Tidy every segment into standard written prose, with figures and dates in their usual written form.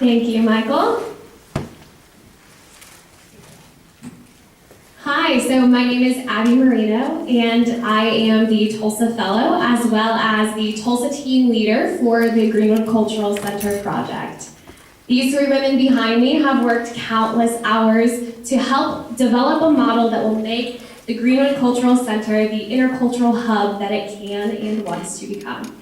Thank you, Michael. Hi, so my name is Abby Marino, and I am the Tulsa Fellow, as well as the Tulsa Team Leader for the Greenwood Cultural Center project. These three women behind me have worked countless hours to help develop a model that will make the Greenwood Cultural Center the intercultural hub that it can and wants to become.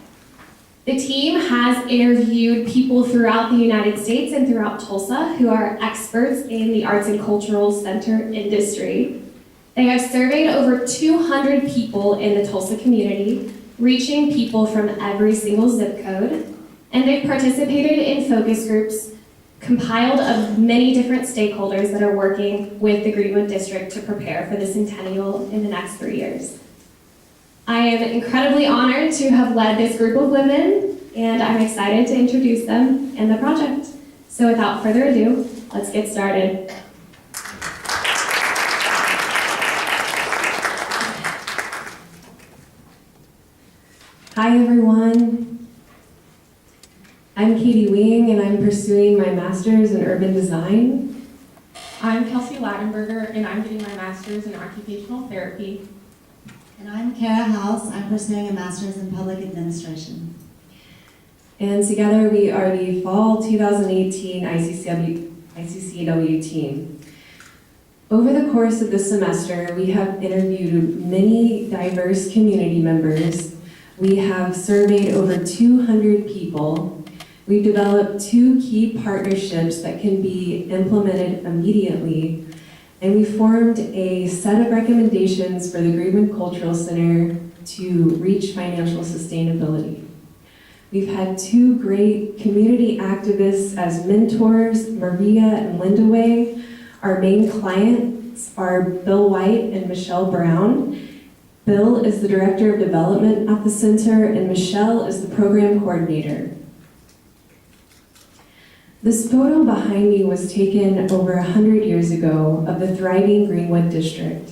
The team has interviewed people throughout the United States and throughout Tulsa who are experts in the arts and cultural center industry. They have surveyed over 200 people in the Tulsa community, reaching people from every single zip code, and they've participated in focus groups compiled of many different stakeholders that are working with the Greenwood District to prepare for the centennial in the next 3 years. I am incredibly honored to have led this group of women, and I'm excited to introduce them and the project. So without further ado, let's get started. Hi everyone. I'm Katie Wing, and I'm pursuing my master's in urban design. I'm Kelsey Ladenberger, and I'm getting my master's in occupational therapy. And I'm Kara House. I'm pursuing a master's in public administration. And together we are the fall 2018 I-CCEW team. Over the course of this semester, we have interviewed many diverse community members. We have surveyed over 200 people. We've developed 2 key partnerships that can be implemented immediately. And we formed a set of recommendations for the Greenwood Cultural Center to reach financial sustainability. We've had 2 great community activists as mentors, Maria and Linda Way. Our main clients are Bill White and Michelle Brown. Bill is the Director of Development at the center, and Michelle is the Program Coordinator. This photo behind me was taken over 100 years ago of the thriving Greenwood District.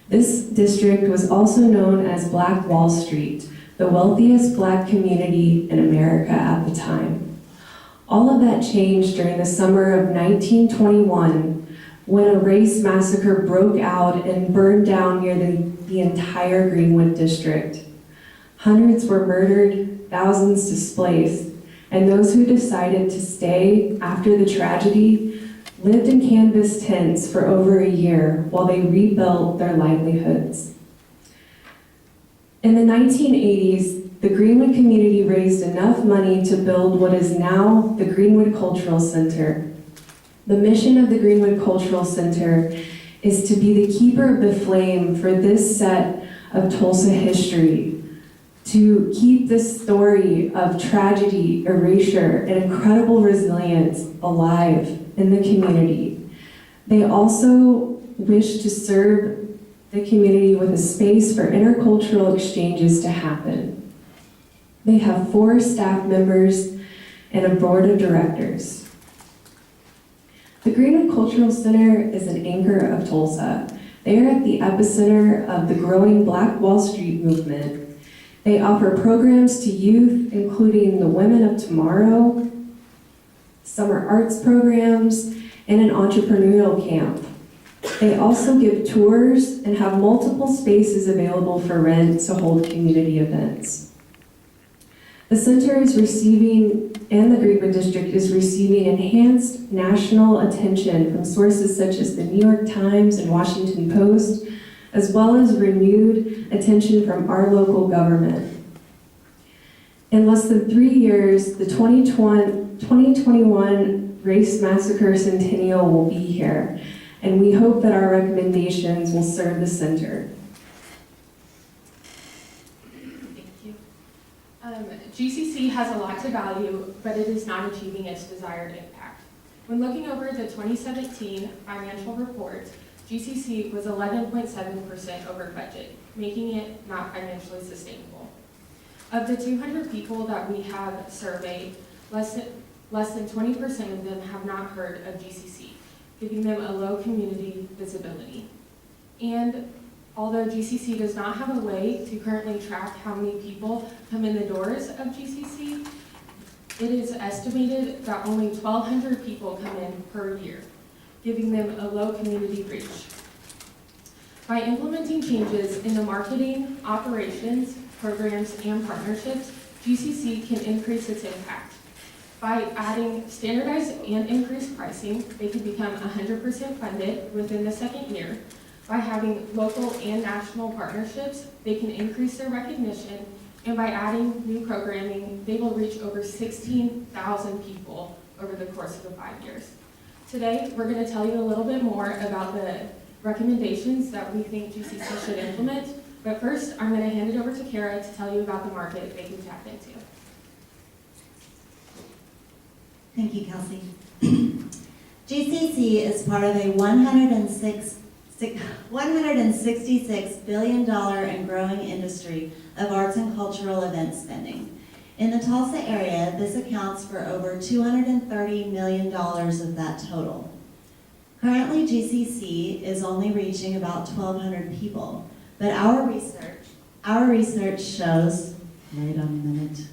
This district was also known as Black Wall Street, the wealthiest Black community in America at the time. All of that changed during the summer of 1921 when a race massacre broke out and burned down near the entire Greenwood District. Hundreds were murdered, thousands displaced, and those who decided to stay after the tragedy lived in canvas tents for over a year while they rebuilt their livelihoods. In the 1980s, the Greenwood community raised enough money to build what is now the Greenwood Cultural Center. The mission of the Greenwood Cultural Center is to be the keeper of the flame for this set of Tulsa history, to keep this story of tragedy, erasure, and incredible resilience alive in the community. They also wish to serve the community with a space for intercultural exchanges to happen. They have 4 staff members and a board of directors. The Greenwood Cultural Center is an anchor of Tulsa. They are at the epicenter of the growing Black Wall Street movement. They offer programs to youth, including the Women of Tomorrow, summer arts programs, and an entrepreneurial camp. They also give tours and have multiple spaces available for rent to hold community events. The center is receiving, and the Greenwood District is receiving, enhanced national attention from sources such as the New York Times and Washington Post, as well as renewed attention from our local government. In less than 3 years, the 2021 Race Massacre Centennial will be here, and we hope that our recommendations will serve the center. Thank you. GCC has a lot to value, but it is not achieving its desired impact. When looking over the 2017 financial report, GCC was 11.7% over budget, making it not financially sustainable. Of the 200 people that we have surveyed, less than 20% of them have not heard of GCC, giving them a low community visibility. And although GCC does not have a way to currently track how many people come in the doors of GCC, It is estimated that only 1,200 people come in per year, giving them a low community reach. By implementing changes in the marketing, operations, programs, and partnerships, GCC can increase its impact. By adding standardized and increased pricing, they can become 100% funded within the second year. By having local and national partnerships, they can increase their recognition, and by adding new programming, they will reach over 16,000 people over the course of the 5 years. Today, we're going to tell you a little bit more about the recommendations that we think GCC should implement, but first, I'm going to hand it over to Kara to tell you about the market they can tap into. Thank you, Kelsey. GCC is part of a $166 billion and growing industry of arts and cultural event spending. In the Tulsa area, this accounts for over $230 million of that total. Currently, GCC is only reaching about 1,200 people, but our research shows, wait a minute.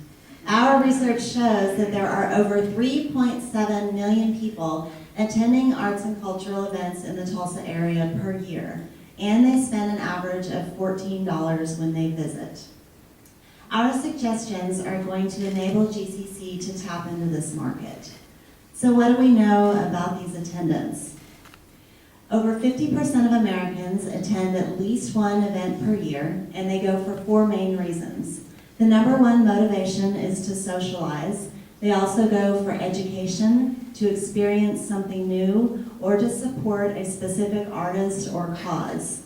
Our research shows that there are over 3.7 million people attending arts and cultural events in the Tulsa area per year, and they spend an average of $14 when they visit. Our suggestions are going to enable GCC to tap into this market. So what do we know about these attendants? Over 50% of Americans attend at least one event per year, and they go for 4 main reasons. The number one motivation is to socialize. They also go for education, to experience something new, or to support a specific artist or cause.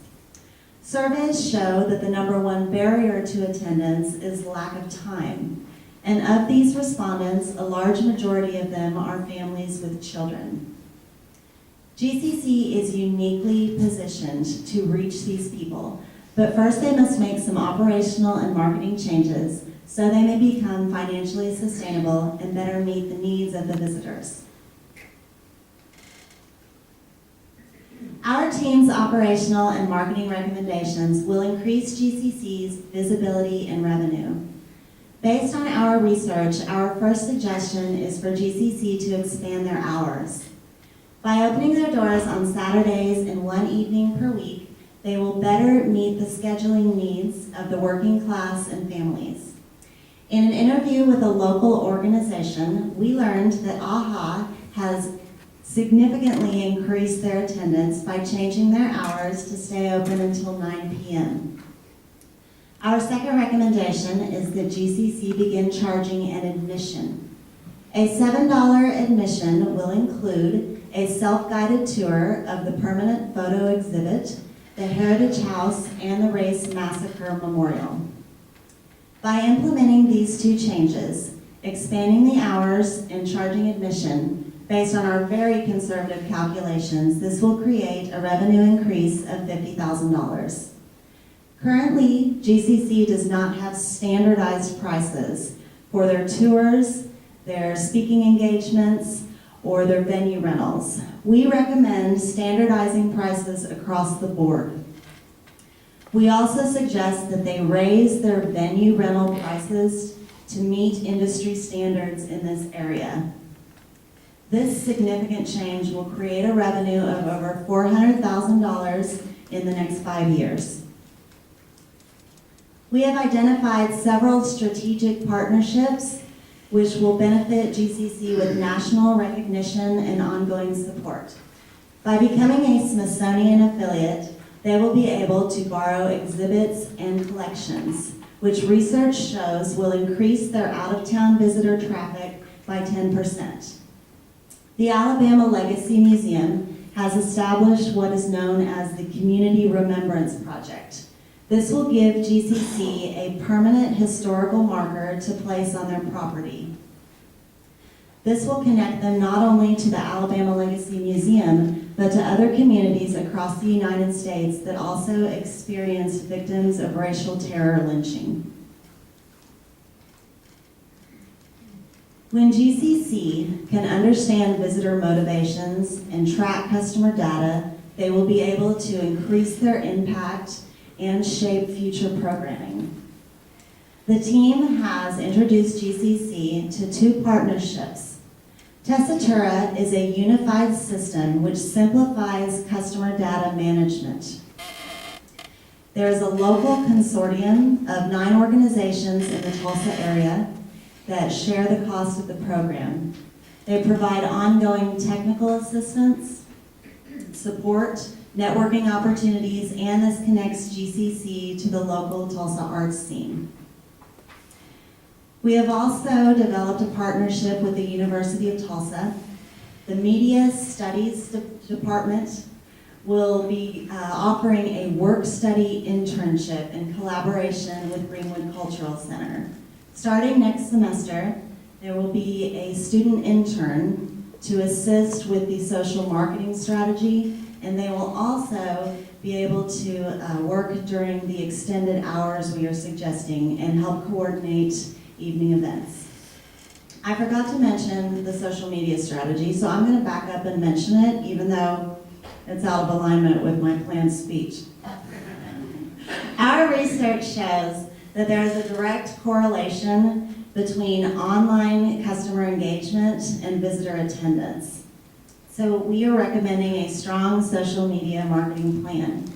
Surveys show that the number one barrier to attendance is lack of time. And of these respondents, a large majority of them are families with children. GCC is uniquely positioned to reach these people, but first they must make some operational and marketing changes so they may become financially sustainable and better meet the needs of the visitors. Our team's operational and marketing recommendations will increase GCC's visibility and revenue. Based on our research, our first suggestion is for GCC to expand their hours. By opening their doors on Saturdays and 1 evening per week, they will better meet the scheduling needs of the working class and families. In an interview with a local organization, we learned that AHA has significantly increased their attendance by changing their hours to stay open until 9 p.m. Our second recommendation is that GCC begin charging an admission. A $7 admission will include a self-guided tour of the permanent photo exhibit, the Heritage House, and the Race Massacre Memorial. By implementing these 2 changes, expanding the hours and charging admission, based on our very conservative calculations, this will create a revenue increase of $50,000. Currently, GCC does not have standardized prices for their tours, their speaking engagements, or their venue rentals. We recommend standardizing prices across the board. We also suggest that they raise their venue rental prices to meet industry standards in this area. This significant change will create a revenue of over $400,000 in the next 5 years. We have identified several strategic partnerships which will benefit GCC with national recognition and ongoing support. By becoming a Smithsonian affiliate, they will be able to borrow exhibits and collections, which research shows will increase their out-of-town visitor traffic by 10%. The Alabama Legacy Museum has established what is known as the Community Remembrance Project. This will give GCC a permanent historical marker to place on their property. This will connect them not only to the Alabama Legacy Museum, but to other communities across the United States that also experienced victims of racial terror lynching. When GCC can understand visitor motivations and track customer data, they will be able to increase their impact and shape future programming. The team has introduced GCC to 2 partnerships. Tessitura is a unified system which simplifies customer data management. There is a local consortium of 9 organizations in the Tulsa area that share the cost of the program. They provide ongoing technical assistance, support, networking opportunities, and this connects GCC to the local Tulsa arts scene. We have also developed a partnership with the University of Tulsa. The Media Studies Department will be offering a work-study internship in collaboration with Greenwood Cultural Center. Starting next semester, there will be a student intern to assist with the social marketing strategy, and they will also be able to work during the extended hours we are suggesting and help coordinate evening events. I forgot to mention the social media strategy, so I'm going to back up and mention it, even though it's out of alignment with my planned speech. Our research shows that there is a direct correlation between online customer engagement and visitor attendance. So we are recommending a strong social media marketing plan.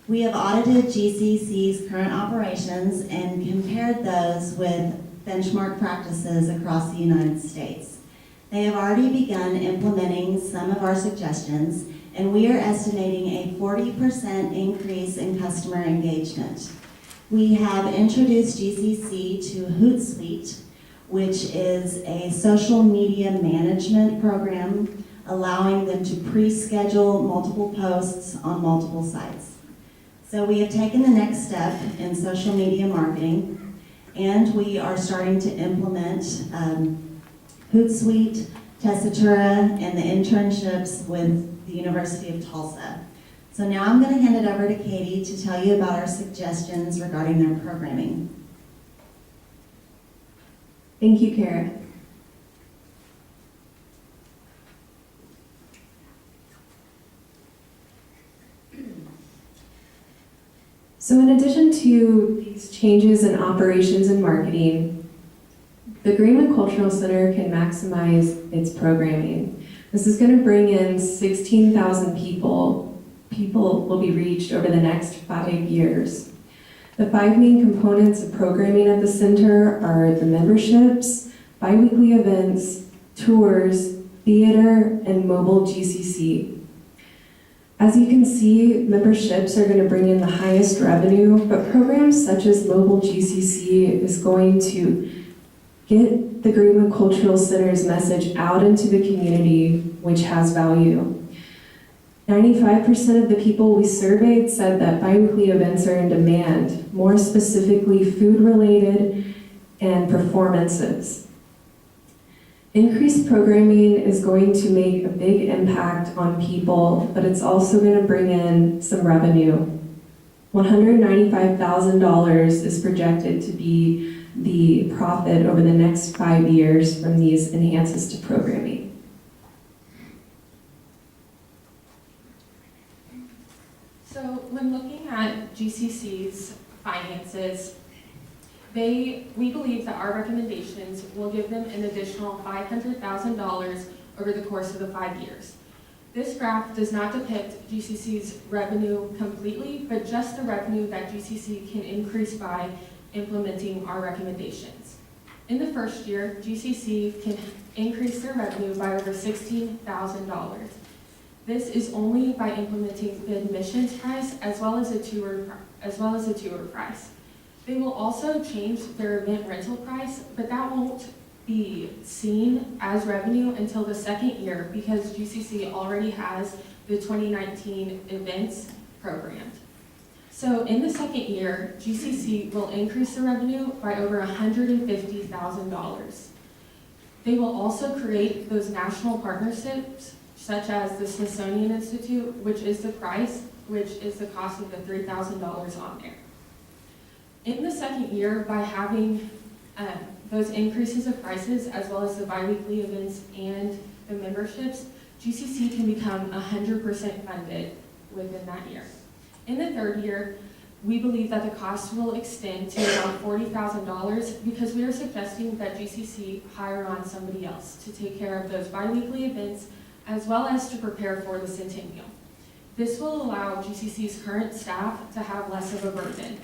We have audited GCC's current operations and compared those with benchmark practices across the United States. They have already begun implementing some of our suggestions, and we are estimating a 40% increase in customer engagement. We have introduced GCC to Hootsuite, which is a social media management program allowing them to pre-schedule multiple posts on multiple sites. So we have taken the next step in social media marketing, and we are starting to implement Hootsuite, Tessitura, and the internships with the University of Tulsa. So now I'm going to hand it over to Katie to tell you about our suggestions regarding their programming. Thank you, Kara. So in addition to these changes in operations and marketing, the Greenwood Cultural Center can maximize its programming. This is going to bring in 16,000 people. People will be reached over the next 5 years. The 5 main components of programming at the center are the memberships, bi-weekly events, tours, theater, and mobile GCC. As you can see, memberships are going to bring in the highest revenue, but programs such as mobile GCC is going to get the Greenwood Cultural Center's message out into the community, which has value. 95% of the people we surveyed said that bi-weekly events are in demand, more specifically food-related and performances. Increased programming is going to make a big impact on people, but it's also going to bring in some revenue. $195,000 is projected to be the profit over the next 5 years from these enhances to programming. So when looking at GCC's finances, we believe that our recommendations will give them an additional $500,000 over the course of the 5 years. This graph does not depict GCC's revenue completely, but just the revenue that GCC can increase by implementing our recommendations. In the first year, GCC can increase their revenue by over $16,000. This is only by implementing the admissions price as well as a tour price. They will also change their event rental price, but that won't be seen as revenue until the second year because GCC already has the 2019 events programmed. So in the second year, GCC will increase the revenue by over $150,000. They will also create those national partnerships such as the Smithsonian Institute, which is the cost of the $3,000 on there. In the second year, by having those increases of prices, as well as the biweekly events and the memberships, GCC can become 100% funded within that year. In the third year, we believe that the cost will extend to around $40,000 because we are suggesting that GCC hire on somebody else to take care of those biweekly events as well as to prepare for the centennial. This will allow GCC's current staff to have less of a burden.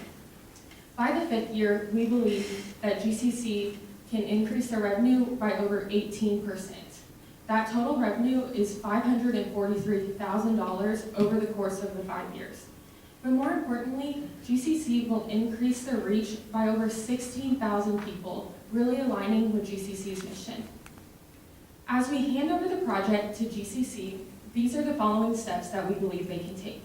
By the 5th year, we believe that GCC can increase their revenue by over 18%. That total revenue is $543,000 over the course of the 5 years. But more importantly, GCC will increase their reach by over 16,000 people, really aligning with GCC's mission. As we hand over the project to GCC, these are the following steps that we believe they can take.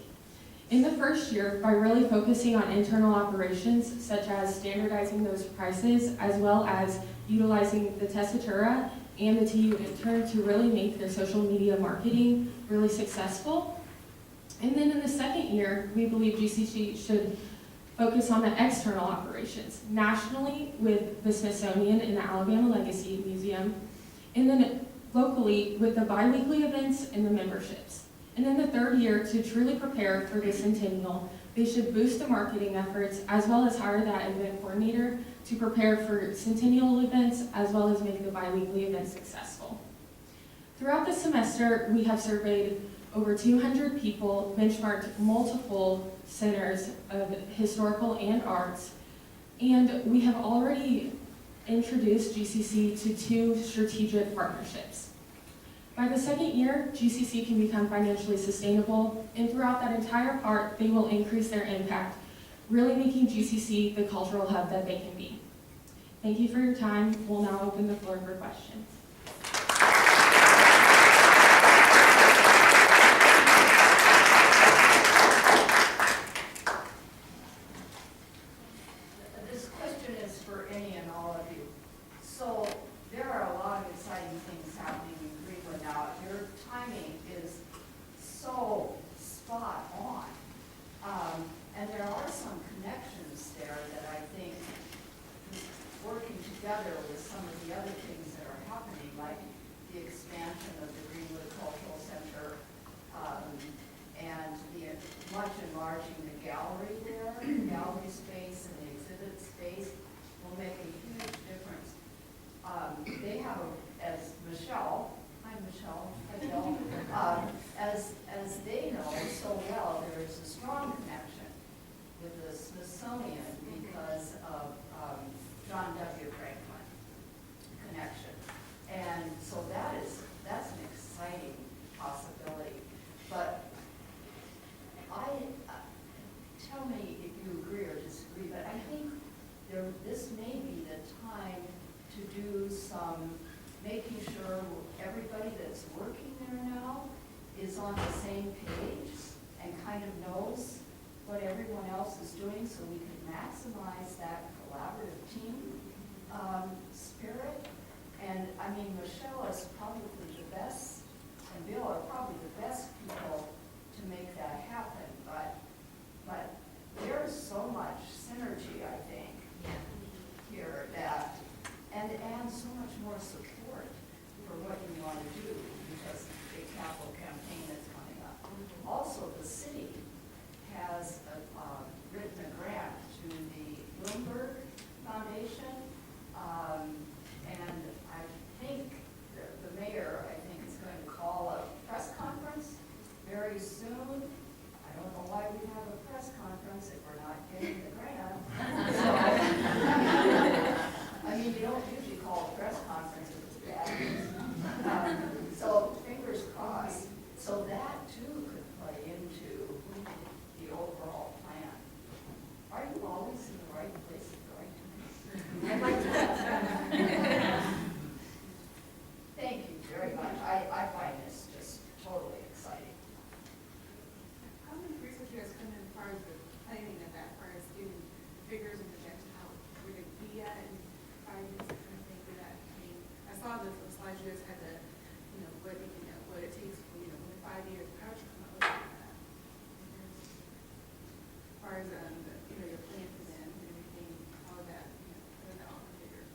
In the first year, by really focusing on internal operations, such as standardizing those prices, as well as utilizing the Tessitura and the TU intern to really make their social media marketing really successful. And then in the second year, we believe GCC should focus on the external operations, nationally with the Smithsonian and the Alabama Legacy Museum, and then locally with the biweekly events and the memberships. And then the third year, to truly prepare for the centennial, they should boost the marketing efforts as well as hire that event coordinator to prepare for centennial events as well as make the biweekly events successful. Throughout the semester, we have surveyed over 200 people, benchmarked multiple centers of historical and arts, and we have already introduced GCC to 2 strategic partnerships. By the second year, GCC can become financially sustainable, and throughout that entire part, they will increase their impact, really making GCC the cultural hub that they can be. Thank you for your time. We'll now open the floor for questions. This question is for any and all of you. So there are a lot of exciting things happening in Greenwood now. Your timing is so spot on. And there are some connections there that I think working together with some of the other things that are happening, like the expansion of the Greenwood Cultural Center, and the much enlarging the gallery there, the gallery space and the exhibit space will make a huge difference. They have, as Michelle, hi Michelle, hi Bill, as they know so well, there is a strong connection with the Smithsonian because of John W. Franklin connection. And so that's an exciting possibility. But tell me if you agree or disagree, but I think this may be the time to do some making sure everybody that's working there now is on the same page and kind of knows what everyone else is doing so we can maximize that collaborative team spirit. And I mean, Michelle is probably the best, and Bill are probably the best people to make that happen. But there's so much synergy, I think, here that, and so much more support for what you want to do because of the capital campaign that's coming up. Also, the city has written a grant to the Bloomberg Foundation, and I think the mayor, is going to call a press conference very soon. I don't know why we have a press conference if we're not getting the grant. So, I mean, you don't usually call a press conference if it's bad news. So fingers crossed. So that too could play into the overall plan. Are you always in the right place at the right time? I'd like to. Thank you very much. I find this just totally exciting. How many research you guys come in as far as the planning of that, as far as giving figures and projecting how we're going to be at in 5 years, that kind of thing for that? I mean, I saw the slides you guys had the, what it takes for, in 5 years. How would you come up with that? As far as your plan for them and everything, all of that, putting that all in figure.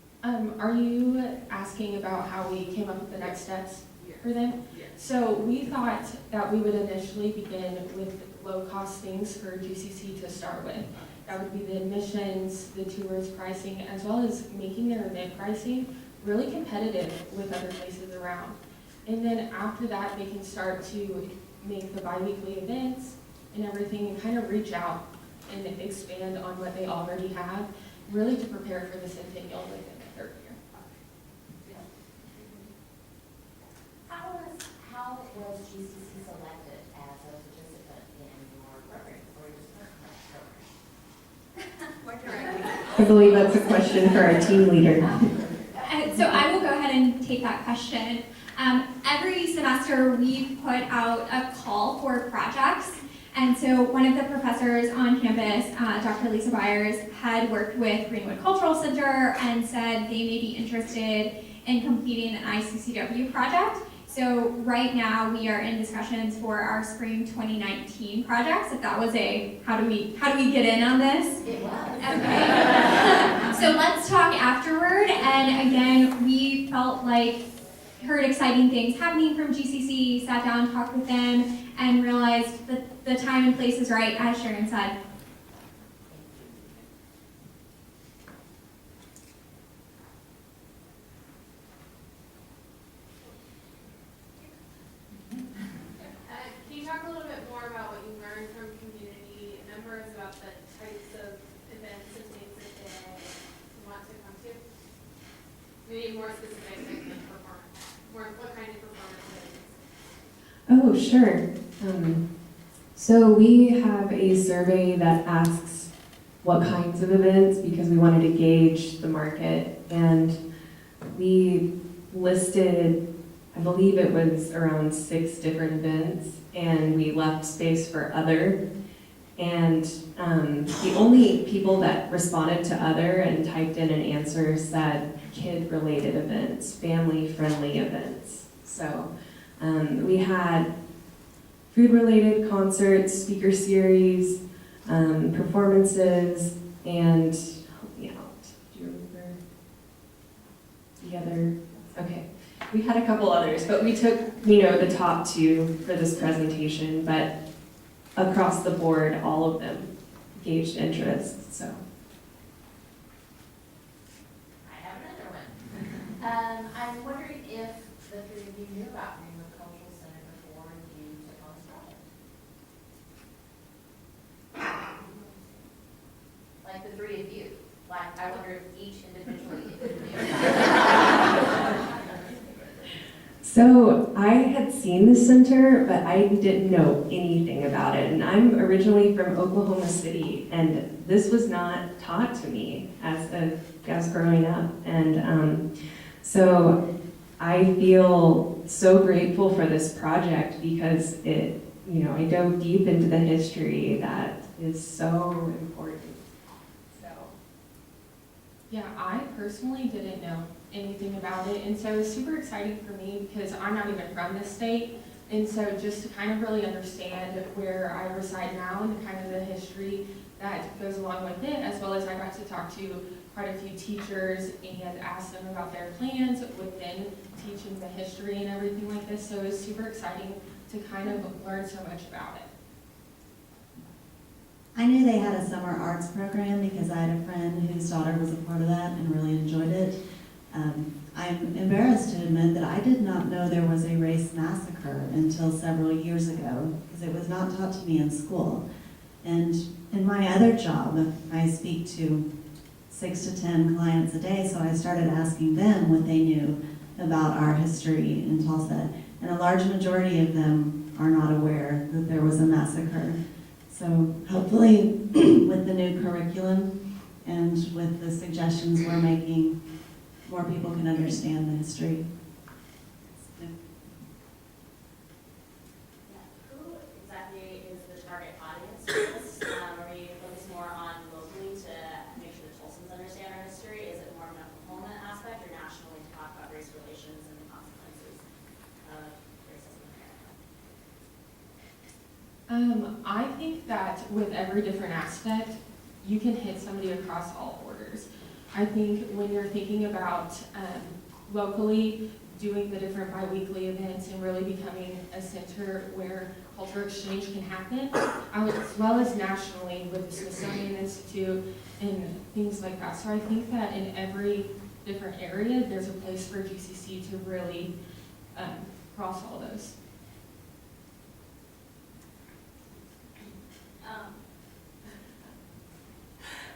Are you asking about how we came up with the next steps Yeah. for them? Yeah. So we thought that we would initially begin with low-cost things for GCC to start with. That would be the admissions, the tours pricing, as well as making their event pricing really competitive with other places around. And then after that, they can start to make the bi-weekly events and everything and kind of reach out and expand on what they already have, really to prepare for the centennial within the third year. How was GCC selected as a participant in your program or your program? What directly? I believe that's a question for our team leader. So I will go ahead and take that question. Every semester we put out a call for projects. And so one of the professors on campus, Dr. Lisa Byers, had worked with Greenwood Cultural Center and said they may be interested in completing an I-CCEW project. So right now we are in discussions for our spring 2019 projects. If that was a, how do we get in on this? It was. Okay. So let's talk afterward. And again, we felt like, heard exciting things happening from GCC, sat down, talked with them, and realized that the time and place is right, as Sharon said. Can you talk a little bit more about what you learned from community members about the types of events and things that they want to come to? Maybe more specific than performance. What kind of performances? Oh, sure. So we have a survey that asks what kinds of events because we wanted to gauge the market, and we listed, I believe it was around 6 different events, and we left space for other. And the only people that responded to other and typed in an answer said kid-related events, family-friendly events. So we had food-related concerts, speaker series, performances, and help me out. Do you remember the other? Okay, we had a couple others, but we took the top 2 for this presentation. But across the board, all of them gauged interest. So. I have another one. I'm wondering if the 3 of you knew about Greenwood Cultural Center before you took on this project. Like the 3 of you. Like, I wonder if each individually knew. So I had seen the center, but I didn't know anything about it. And I'm originally from Oklahoma City, and this was not taught to me as growing up. And so I feel so grateful for this project because I dove deep into the history that is so important. So. Yeah, I personally didn't know anything about it, and so it was super exciting for me because I'm not even from this state, and so just to kind of really understand where I reside now and kind of the history that goes along with it, as well as I got to talk to quite a few teachers and ask them about their plans within teaching the history and everything like this, so it was super exciting to kind of learn so much about it. I knew they had a summer arts program because I had a friend whose daughter was a part of that and really enjoyed it. I'm embarrassed to admit that I did not know there was a race massacre until several years ago because it was not taught to me in school. And in my other job, I speak to 6 to 10 clients a day, so I started asking them what they knew about our history in Tulsa. And a large majority of them are not aware that there was a massacre. So hopefully with the new curriculum and with the suggestions we're making, more people can understand the history. Who exactly is the target audience for this? Are we focused more on locally to make sure the Tulsans understand our history? Is it more of an Oklahoma aspect or nationally to talk about race relations and the consequences of racism in America? I think that with every different aspect, you can hit somebody across all borders. I think when you're thinking about locally, doing the different biweekly events and really becoming a center where cultural exchange can happen, as well as nationally with the Smithsonian Institute and things like that. So I think that in every different area, there's a place for GCC to really cross all those.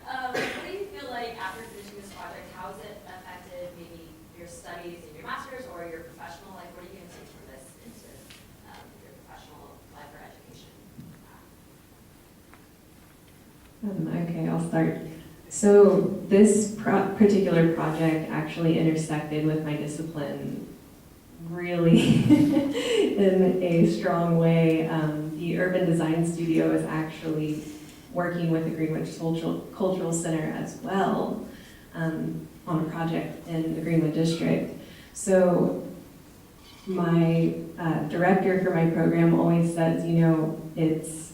What do you feel like after finishing this project, how has it affected maybe your studies in your master's or your professional? Like, what are you going to take from this into your professional life or education? Okay, I'll start. So this particular project actually intersected with my discipline really in a strong way. The Urban Design Studio is actually working with the Greenwood Cultural Center as well on a project in the Greenwood District. So my director for my program always says, you know, it's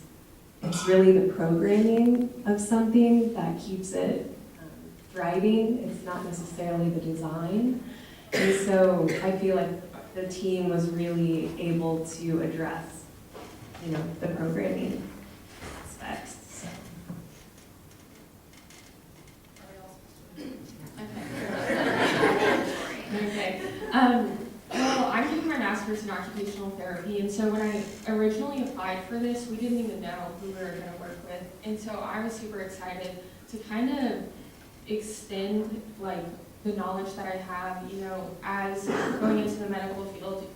really the programming of something that keeps it thriving. It's not necessarily the design. And so I feel like the team was really able to address, you know, the programming aspects. So. Okay. Well, I'm doing my master's in occupational therapy, and so when I originally applied for this, we didn't even know who we were going to work with, and so I was super excited to kind of extend like the knowledge that I have, you know, as going into the medical field.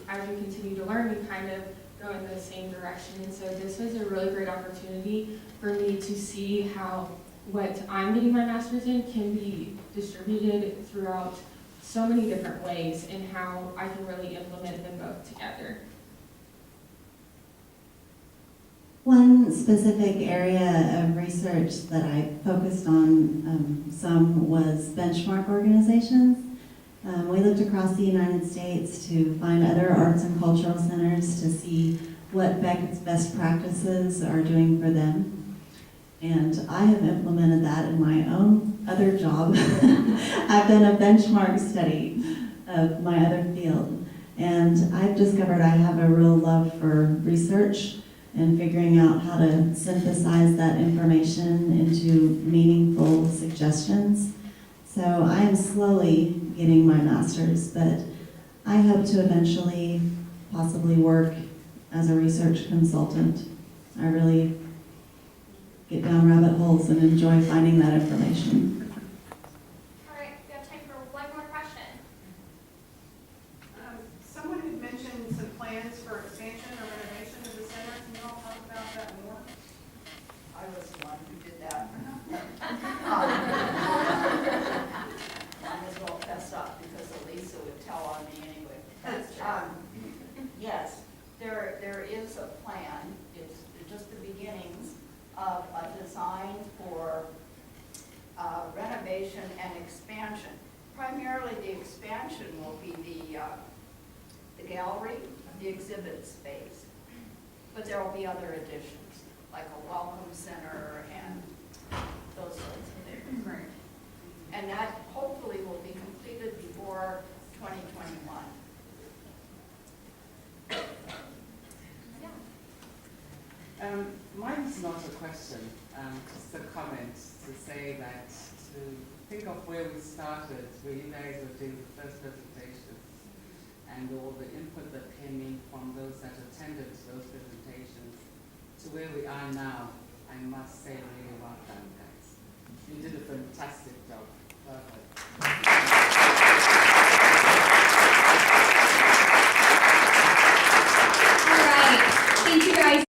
As you continue to learn, you kind of go in the same direction, and so this was a really great opportunity for me to see how what I'm getting my master's in can be distributed throughout so many different ways and how I can really implement them both together. One specific area of research that I focused on some was benchmark organizations. We looked across the United States to find other arts and cultural centers to see what best practices are doing for them. And I have implemented that in my own other job. I've done a benchmark study of my other field. And I've discovered I have a real love for research and figuring out how to synthesize that information into meaningful suggestions. So I am slowly getting my master's, but I hope to eventually possibly work as a research consultant. I really get down rabbit holes and enjoy finding that information. All right, we have time for one more question. Someone had mentioned some plans for expansion or renovation of the center. Can you all talk about that more? I was the one who did that. Might as well fess up because Elisa would tell on me anyway. Yes, there is a plan. It's just the beginnings of a design for renovation and expansion. Primarily the expansion will be the gallery, the exhibit space. But there will be other additions, like a welcome center and those sorts of things. Right. And that hopefully will be completed before 2021. Mine's not a question, just a comment to say that to think of where we started, where you guys were doing the first presentations and all the input that came in from those that attended those presentations to where we are now. I must say really well done, guys. You did a fantastic job. Perfect.